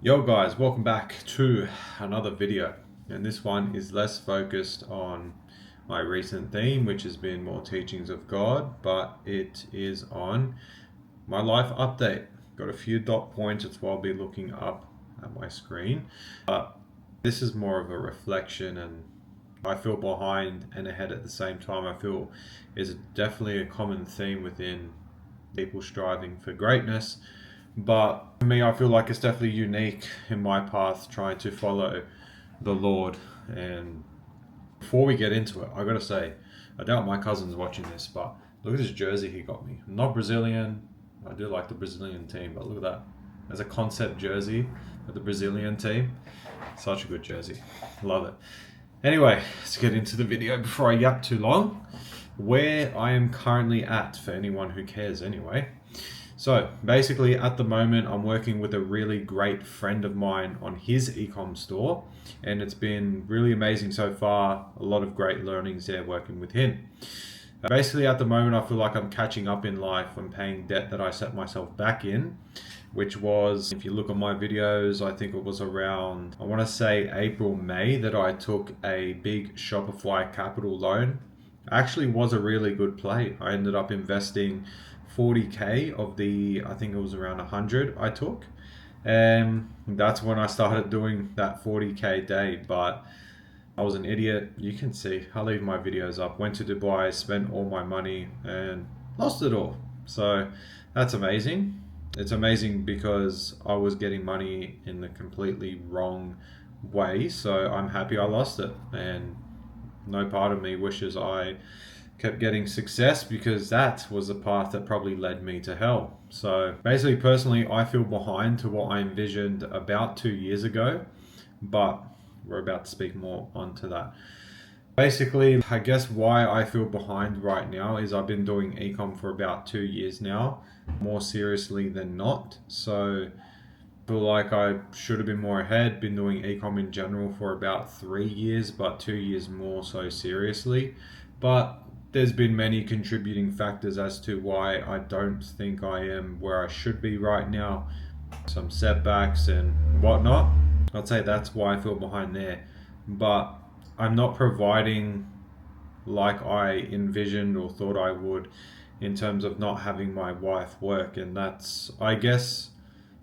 Yo guys, welcome back to another video, and this one is less focused on my recent theme, which has been more teachings of God, but it is on my life update. Got a few dot points, it's what I'll be looking up at my screen, but this is more of a reflection, and I feel behind and ahead at the same time. I feel is definitely a common theme within people striving for greatness. But for me, I feel like it's definitely unique in my path trying to follow the Lord. And before we get into it, I gotta say, I doubt my cousin's watching this, but look at this jersey he got me. I'm not Brazilian. I do like the Brazilian team, but look at that. There's a concept jersey of the Brazilian team. Such a good jersey. Love it. Anyway, let's get into the video before I yap too long. Where I am currently at, for anyone who cares anyway. So basically at the moment I'm working with a really great friend of mine on his ecom store, and it's been really amazing so far. A lot of great learnings there working with him. Basically at the moment I feel like I'm catching up in life. I'm paying debt that I set myself back in, which was, if you look at my videos, I think it was around, I want to say April, May, that I took a big Shopify capital loan. Actually was a really good play. I ended up investing 40k of the, I think it was around 100 I took, and that's when I started doing that 40k day. But I was an idiot. You can see, I'll leave my videos up. Went to Dubai, spent all my money and lost it all. So that's amazing. It's amazing because I was getting money in the completely wrong way, so I'm happy I lost it, and no part of me wishes I kept getting success, because that was the path that probably led me to hell. So basically, personally, I feel behind to what I envisioned about 2 years ago, but we're about to speak more onto that. Basically, I guess why I feel behind right now is I've been doing ecom for about 2 years now, more seriously than not. So I feel like I should have been more ahead. Been doing ecom in general for about 3 years, but 2 years more so seriously. But there's been many contributing factors as to why I don't think I am where I should be right now. Some setbacks and whatnot. I'd say that's why I feel behind there. But I'm not providing like I envisioned or thought I would, in terms of not having my wife work. And that's, I guess,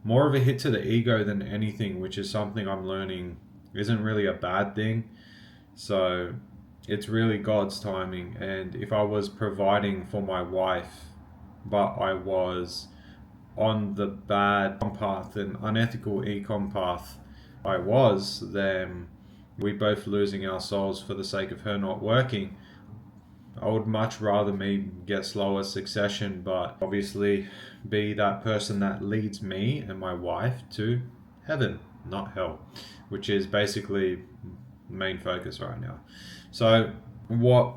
more of a hit to the ego than anything, which is something I'm learning isn't really a bad thing. So it's really God's timing. And if I was providing for my wife, but I was on the bad path and unethical ecom path then we both losing our souls for the sake of her not working. I would much rather me get slower succession, but obviously be that person that leads me and my wife to heaven, not hell, which is basically main focus right now. So what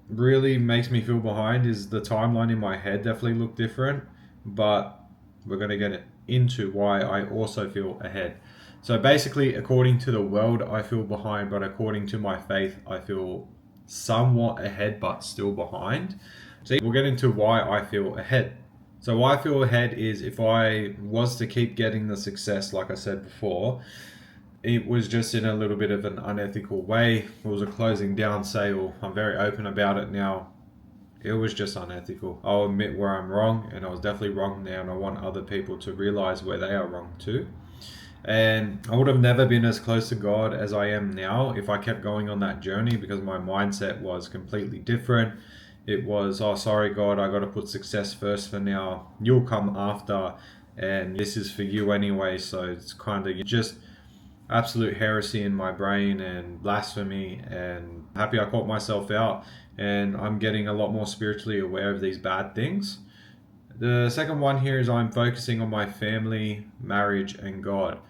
really makes me feel behind is the timeline in my head definitely looked different, but we're going to get into why I also feel ahead. So basically, according to the world, I feel behind, but according to my faith, I feel somewhat ahead, but still behind. So we'll get into why I feel ahead. So why I feel ahead is, if I was to keep getting the success, like I said before, it was just in a little bit of an unethical way. It was a closing down sale. I'm very open about it now. It was just unethical. I'll admit where I'm wrong, and I was definitely wrong there, and I want other people to realize where they are wrong too. And I would have never been as close to God as I am now if I kept going on that journey, because my mindset was completely different. It was, oh, sorry, God, I got to put success first for now. You'll come after, and this is for you anyway. So it's kind of just absolute heresy in my brain and blasphemy, and happy I caught myself out, and I'm getting a lot more spiritually aware of these bad things. The second one here is I'm focusing on my family, marriage, and God.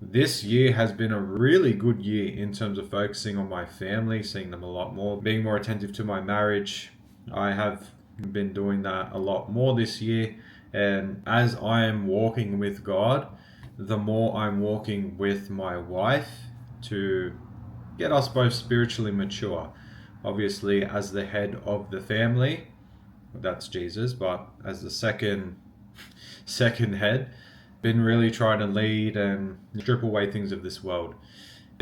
This year has been a really good year in terms of focusing on my family, seeing them a lot more, being more attentive to my marriage. I have been doing that a lot more this year, and as I am walking with God, the more I'm walking with my wife to get us both spiritually mature. Obviously, as the head of the family, that's Jesus, but as the second head, been really trying to lead and strip away things of this world.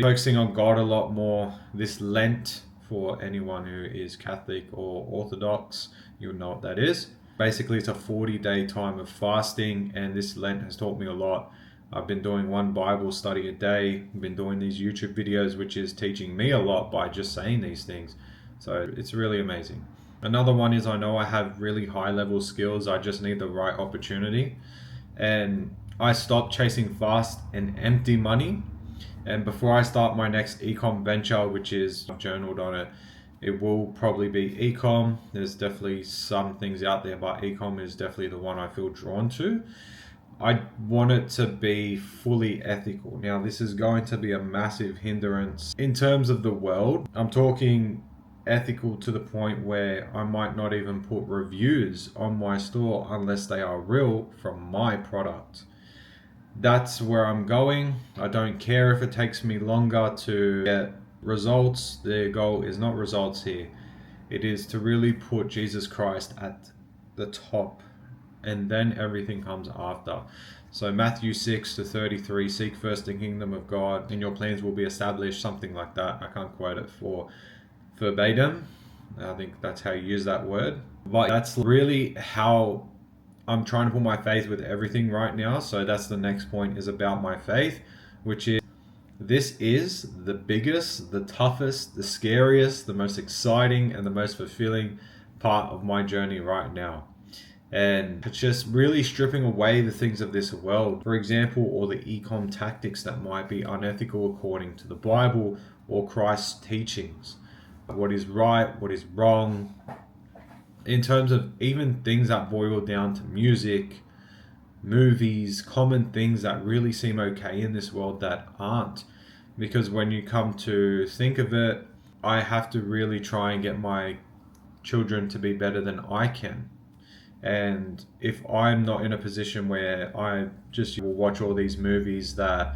Focusing on God a lot more this Lent. For anyone who is Catholic or Orthodox, you'll know what that is. Basically, it's a 40-day time of fasting, and this Lent has taught me a lot. I've been doing one Bible study a day. I've been doing these YouTube videos, which is teaching me a lot by just saying these things. So it's really amazing. Another one is I know I have really high level skills. I just need the right opportunity. And I stopped chasing fast and empty money. And before I start my next ecom venture, which is, I've journaled on it, it will probably be ecom. There's definitely some things out there, but ecom is definitely the one I feel drawn to. I want it to be fully ethical. Now, this is going to be a massive hindrance in terms of the world. I'm talking ethical to the point where I might not even put reviews on my store unless they are real from my product. That's where I'm going. I don't care if it takes me longer to get results. The goal is not results here. It is to really put Jesus Christ at the top, and then everything comes after. So Matthew 6-33, seek first the kingdom of God and your plans will be established, something like that. I can't quote it for verbatim. I think that's how you use that word. But that's really how I'm trying to put my faith with everything right now. So that's the next point, is about my faith, which is this is the biggest, the toughest, the scariest, the most exciting, and the most fulfilling part of my journey right now. And it's just really stripping away the things of this world. For example, all the ecom tactics that might be unethical according to the Bible or Christ's teachings. What is right, what is wrong, in terms of even things that boil down to music, movies, common things that really seem okay in this world that aren't. Because when you come to think of it, I have to really try and get my children to be better than I can. And if I'm not in a position where I just will watch all these movies that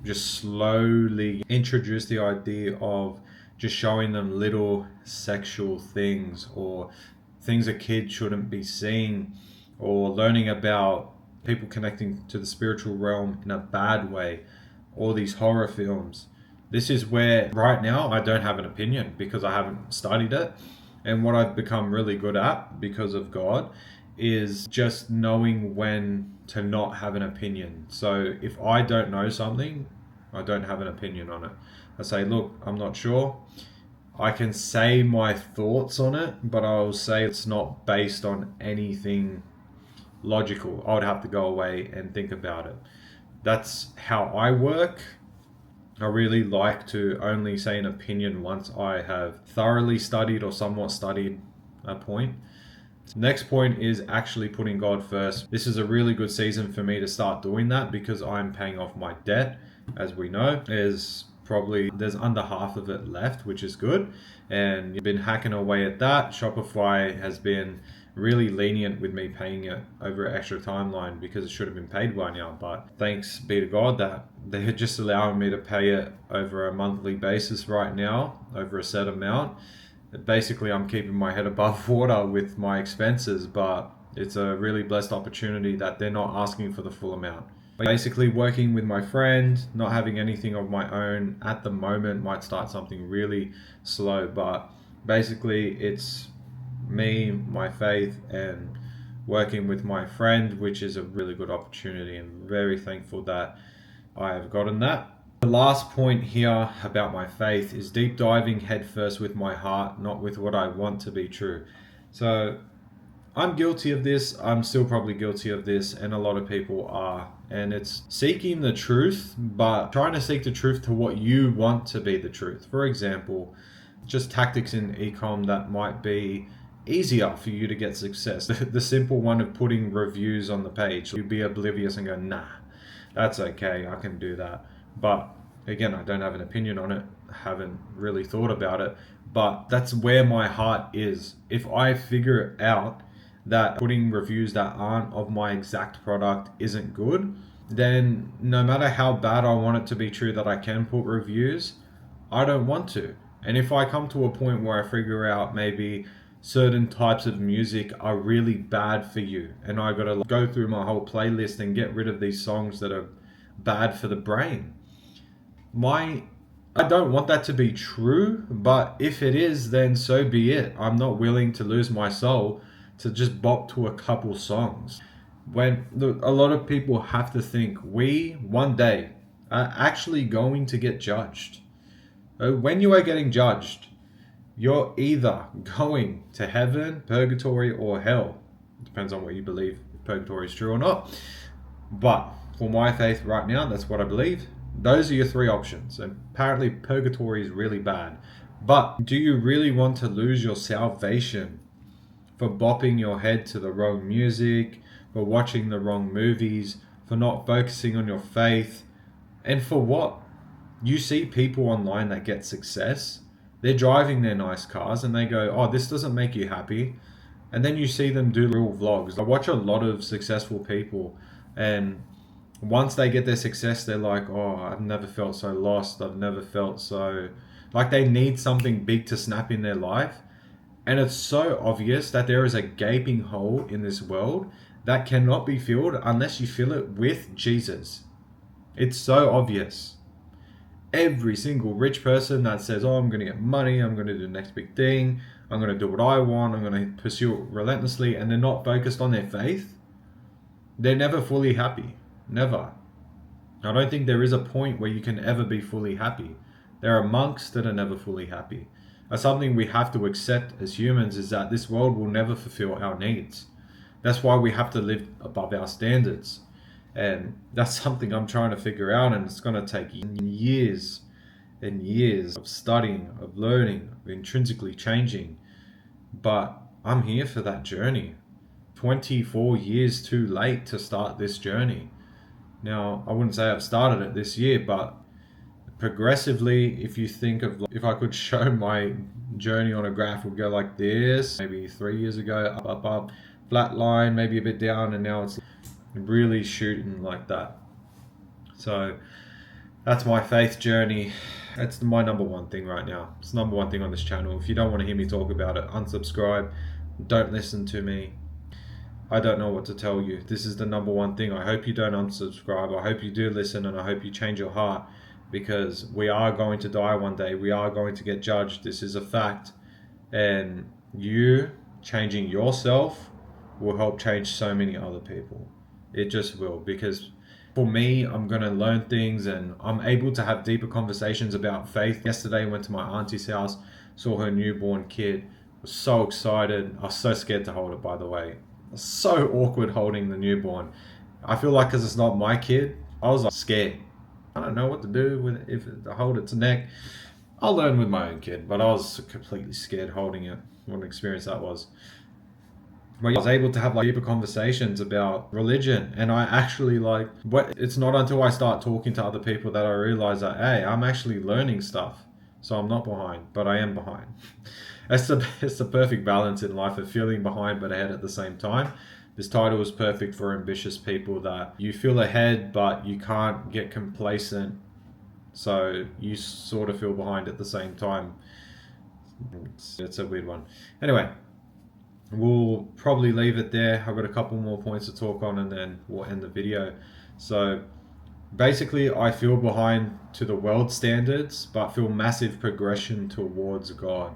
just slowly introduce the idea of just showing them little sexual things or things a kid shouldn't be seeing, or learning about people connecting to the spiritual realm in a bad way, all these horror films. This is where right now I don't have an opinion because I haven't studied it. And what I've become really good at because of God is just knowing when to not have an opinion. So if I don't know something, I don't have an opinion on it. I say, look, I'm not sure. I can say my thoughts on it, but I'll say it's not based on anything logical. I would have to go away and think about it. That's how I work. I really like to only say an opinion once I have thoroughly studied or somewhat studied a point. Next point is actually putting God first. This is a really good season for me to start doing that because I'm paying off my debt. As we know, there's under half of it left, which is good. And you've been hacking away at that. Shopify has been really lenient with me paying it over an extra timeline because it should have been paid by now. But thanks be to God that they're just allowing me to pay it over a monthly basis right now, over a set amount. Basically, I'm keeping my head above water with my expenses, but it's a really blessed opportunity that they're not asking for the full amount. Basically, working with my friend, not having anything of my own at the moment might start something really slow, but basically it's me, my faith, and working with my friend, which is a really good opportunity, and very thankful that I have gotten that. The last point here about my faith is deep diving headfirst with my heart, not with what I want to be true. So I'm guilty of this. I'm still probably guilty of this, and a lot of people are. And it's seeking the truth, but trying to seek the truth to what you want to be the truth. For example, just tactics in ecom that might be easier for you to get success. The simple one of putting reviews on the page. You'd be oblivious and go, nah, that's okay, I can do that. But again, I don't have an opinion on it. I haven't really thought about it. But that's where my heart is. If I figure out that putting reviews that aren't of my exact product isn't good, then no matter how bad I want it to be true that I can put reviews, I don't want to. And if I come to a point where I figure out maybe certain types of music are really bad for you, and I gotta go through my whole playlist and get rid of these songs that are bad for the brain. I don't want that to be true, but if it is, then so be it. I'm not willing to lose my soul to just bop to a couple songs. A lot of people have to think we one day are actually going to get judged. When you are getting judged, you're either going to heaven, purgatory, or hell. It depends on what you believe, if purgatory is true or not. But for my faith right now, that's what I believe. Those are your three options. And apparently purgatory is really bad. But do you really want to lose your salvation for bopping your head to the wrong music, for watching the wrong movies, for not focusing on your faith? And for what? You see people online that get success. They're driving their nice cars and they go, oh, this doesn't make you happy. And then you see them do real vlogs. I watch a lot of successful people, and once they get their success, they're like, oh, I've never felt so lost. I've never felt so... Like they need something big to snap in their life. And it's so obvious that there is a gaping hole in this world that cannot be filled unless you fill it with Jesus. It's so obvious. Every single rich person that says, oh, I'm going to get money, I'm going to do the next big thing, I'm going to do what I want, I'm going to pursue it relentlessly, and they're not focused on their faith, they're never fully happy. Never. I don't think there is a point where you can ever be fully happy. There are monks that are never fully happy. That's something we have to accept as humans, is that this world will never fulfill our needs. That's why we have to live above our standards. And that's something I'm trying to figure out, and it's going to take years and years of studying, of learning, of intrinsically changing. But I'm here for that journey. 24 years too late to start this journey. Now, I wouldn't say I've started it this year, but progressively, if you think of, if I could show my journey on a graph, it would go like this. Maybe 3 years ago, up, flat line, maybe a bit down, and now it's really shooting like that. So that's my faith journey. That's my number one thing right now. It's the number one thing on this channel. If you don't want to hear me talk about it, unsubscribe. Don't listen to me. I don't know what to tell you. This is the number one thing. I hope you don't unsubscribe. I hope you do listen, and I hope you change your heart, because we are going to die one day. We are going to get judged. This is a fact. And you changing yourself will help change so many other people. It just will, because for me, I'm going to learn things, and I'm able to have deeper conversations about faith. Yesterday, I went to my auntie's house, saw her newborn kid, was so excited. I was so scared to hold it, by the way. It was so awkward holding the newborn. I feel like because it's not my kid, I was like scared. I don't know what to do with it, if I hold its neck. I'll learn with my own kid, but I was completely scared holding it. What an experience that was. But I was able to have like deeper conversations about religion, and I actually it's not until I start talking to other people that I realize that, hey, I'm actually learning stuff. So I'm not behind, but I am behind. It's the perfect balance in life of feeling behind but ahead at the same time. This title is perfect for ambitious people, that you feel ahead but you can't get complacent, so you sort of feel behind at the same time. It's a weird one. Anyway, we'll probably leave it there. I've got a couple more points to talk on, and then we'll end the video. So basically, I feel behind to the world standards, but feel massive progression towards God.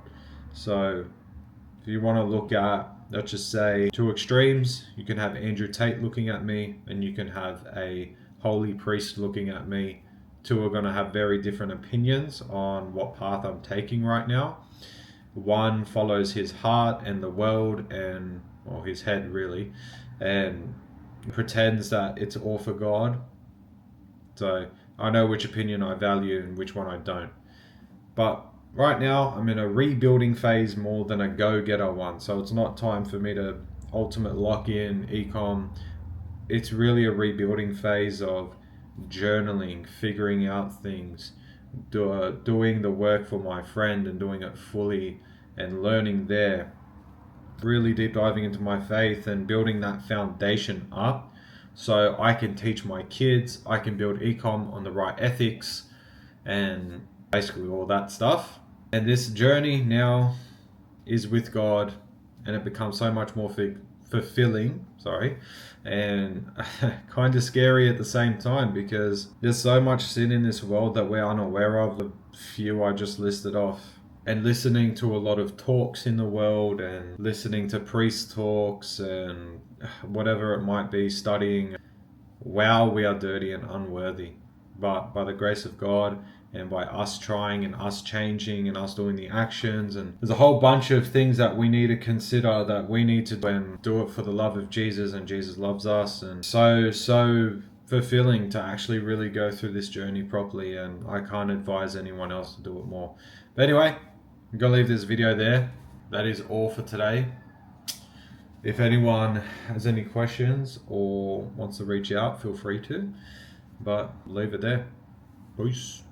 So if you want to look at, let's just say, two extremes, you can have Andrew Tate looking at me, and you can have a holy priest looking at me. Two are going to have very different opinions on what path I'm taking right now. One follows his heart and the world, and, well, his head really, and pretends that it's all for God. So I know which opinion I value and which one I don't. But right now I'm in a rebuilding phase more than a go-getter one. So it's not time for me to ultimate lock in ecom. It's really a rebuilding phase of journaling, figuring out things, doing the work for my friend and doing it fully, and learning there, really deep diving into my faith and building that foundation up so I can teach my kids, I can build ecom on the right ethics and basically all that stuff. And this journey now is with God. and it becomes so much more fulfilling, and kind of scary at the same time, because there's so much sin in this world that we're unaware of. The few I just listed off, and listening to a lot of talks in the world, and listening to priest talks and whatever it might be, studying. Wow, we are dirty and unworthy. But by the grace of God, and by us trying and us changing and us doing the actions, and there's a whole bunch of things that we need to consider, that we need to do it for the love of Jesus, and Jesus loves us. And so fulfilling to actually really go through this journey properly, and I can't advise anyone else to do it more. But anyway, I'm gonna leave this video there. That is all for today. If anyone has any questions or wants to reach out, feel free to, but leave it there. Peace.